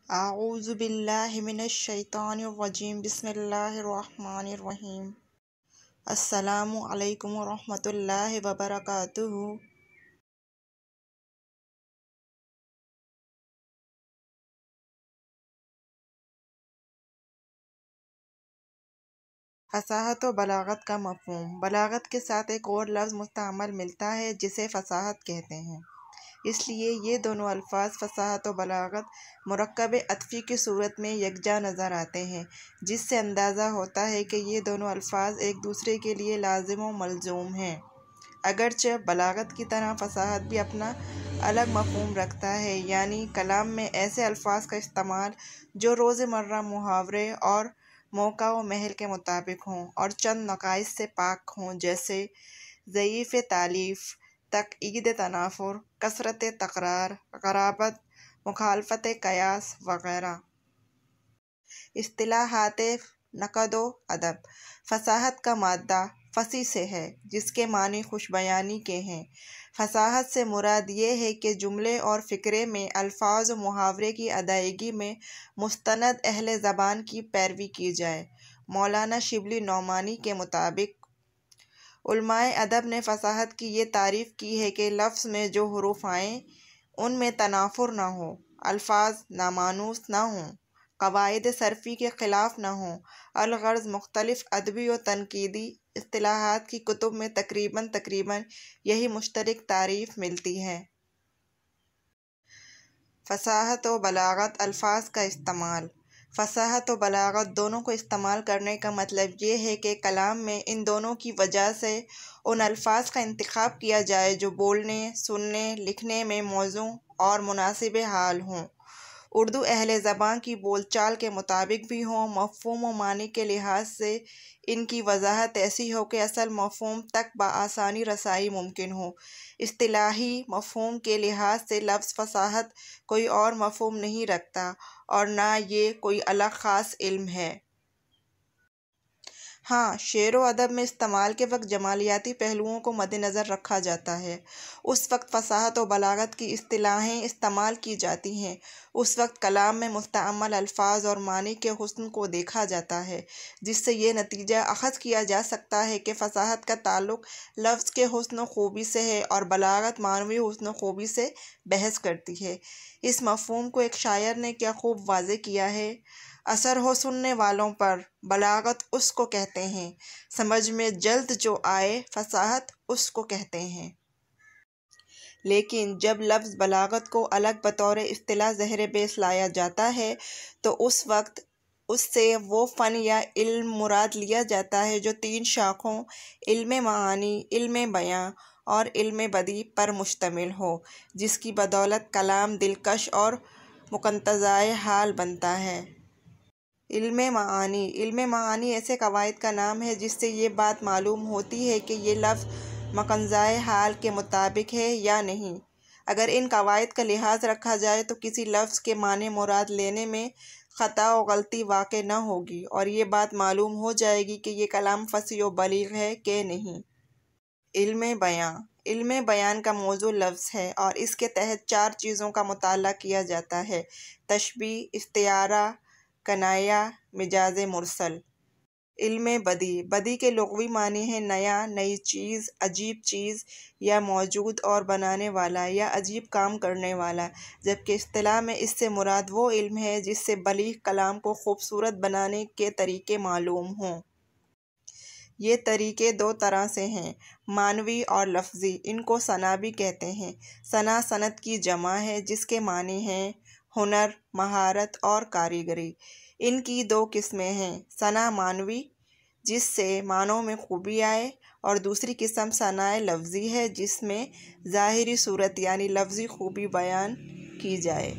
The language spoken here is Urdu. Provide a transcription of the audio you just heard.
اعوذ باللہ من الشیطان الرجیم بسم اللہ الرحمن الرحیم السلام علیکم ورحمۃ اللہ وبرکاتہ۔ فصاحت و بلاغت کا مفہوم۔ بلاغت کے ساتھ ایک اور لفظ مستعمل ملتا ہے جسے فصاحت کہتے ہیں، اس لیے یہ دونوں الفاظ فصاحت و بلاغت مرکب عطفی کی صورت میں یکجا نظر آتے ہیں، جس سے اندازہ ہوتا ہے کہ یہ دونوں الفاظ ایک دوسرے کے لیے لازم و ملزوم ہیں۔ اگرچہ بلاغت کی طرح فصاحت بھی اپنا الگ مفہوم رکھتا ہے، یعنی کلام میں ایسے الفاظ کا استعمال جو روزمرہ محاورے اور موقع و محل کے مطابق ہوں اور چند نقائص سے پاک ہوں، جیسے ضعیف تالیف، تقعید تنافر، کثرت تکرار، غرابت، مخالفت قیاس وغیرہ۔ اصطلاحات نقد و ادب۔ فصاحت کا مادہ فصیح سے ہے، جس کے معنی خوش بیانی کے ہیں۔ فصاحت سے مراد یہ ہے کہ جملے اور فقرے میں الفاظ و محاورے کی ادائیگی میں مستند اہل زبان کی پیروی کی جائے۔ مولانا شبلی نعمانی کے مطابق علماء ادب نے فصاحت کی یہ تعریف کی ہے کہ لفظ میں جو حروف آئیں ان میں تنافر نہ ہو، الفاظ نامانوس نہ ہوں، قواعد صرفی کے خلاف نہ ہوں۔ الغرض مختلف ادبی و تنقیدی اصطلاحات کی کتب میں تقریباً یہی مشترک تعریف ملتی ہے۔ فصاحت و بلاغت۔ الفاظ کا استعمال۔ فصاحت و بلاغت دونوں کو استعمال کرنے کا مطلب یہ ہے کہ کلام میں ان دونوں کی وجہ سے ان الفاظ کا انتخاب کیا جائے جو بولنے، سننے، لکھنے میں موزوں اور مناسب حال ہوں، اردو اہل زبان کی بول چال کے مطابق بھی ہوں، مفہوم و معنی کے لحاظ سے ان کی وضاحت ایسی ہو کہ اصل مفہوم تک بآسانی رسائی ممکن ہو۔ اصطلاحی مفہوم کے لحاظ سے لفظ فصاحت کوئی اور مفہوم نہیں رکھتا اور نہ یہ کوئی الگ خاص علم ہے۔ ہاں، شعر و ادب میں استعمال کے وقت جمالیاتی پہلوؤں کو مد نظر رکھا جاتا ہے۔ اس وقت فصاحت و بلاغت کی اصطلاحیں استعمال کی جاتی ہیں۔ اس وقت کلام میں مستعمل الفاظ اور معنی کے حسن کو دیکھا جاتا ہے، جس سے یہ نتیجہ اخذ کیا جا سکتا ہے کہ فصاحت کا تعلق لفظ کے حسن و خوبی سے ہے اور بلاغت معنوی حسن و خوبی سے بحث کرتی ہے۔ اس مفہوم کو ایک شاعر نے کیا خوب واضح کیا ہے: اثر ہو سننے والوں پر، بلاغت اس کو کہتے ہیں، سمجھ میں جلد جو آئے، فصاحت اس کو کہتے ہیں۔ لیکن جب لفظ بلاغت کو الگ بطور اصطلاح زہر بیس لایا جاتا ہے تو اس وقت اس سے وہ فن یا علم مراد لیا جاتا ہے جو تین شاخوں علم معانی، علم بیان اور علم بدیع پر مشتمل ہو، جس کی بدولت کلام دلکش اور مقتضائے حال بنتا ہے۔ علم معانی۔ علم معانی ایسے قواعد کا نام ہے جس سے یہ بات معلوم ہوتی ہے کہ یہ لفظ مقتضائے حال کے مطابق ہے یا نہیں۔ اگر ان قواعد کا لحاظ رکھا جائے تو کسی لفظ کے معنی مراد لینے میں خطا و غلطی واقع نہ ہوگی اور یہ بات معلوم ہو جائے گی کہ یہ کلام فصیح و بلیغ ہے کہ نہیں۔ علم بیان۔ علم بیان کا موضوع لفظ ہے اور اس کے تحت چار چیزوں کا مطالعہ کیا جاتا ہے: تشبیہ، استعارہ، کنایہ، مجاز مرسل۔ علم بدیع۔ بدیع کے لغوی معنی ہیں نیا، نئی چیز، عجیب چیز یا موجود اور بنانے والا یا عجیب کام کرنے والا، جبکہ اصطلاح میں اس سے مراد وہ علم ہے جس سے بلیغ کلام کو خوبصورت بنانے کے طریقے معلوم ہوں۔ یہ طریقے دو طرح سے ہیں: معنوی اور لفظی۔ ان کو صنع بھی کہتے ہیں۔ صنع صنعت کی جمع ہے جس کے معنی ہیں ہنر، مہارت اور کاریگری۔ ان کی دو قسمیں ہیں: صنع معنوی جس سے معنوں میں خوبی آئے اور دوسری قسم صنع لفظی ہے جس میں ظاہری صورت یعنی لفظی خوبی بیان کی جائے۔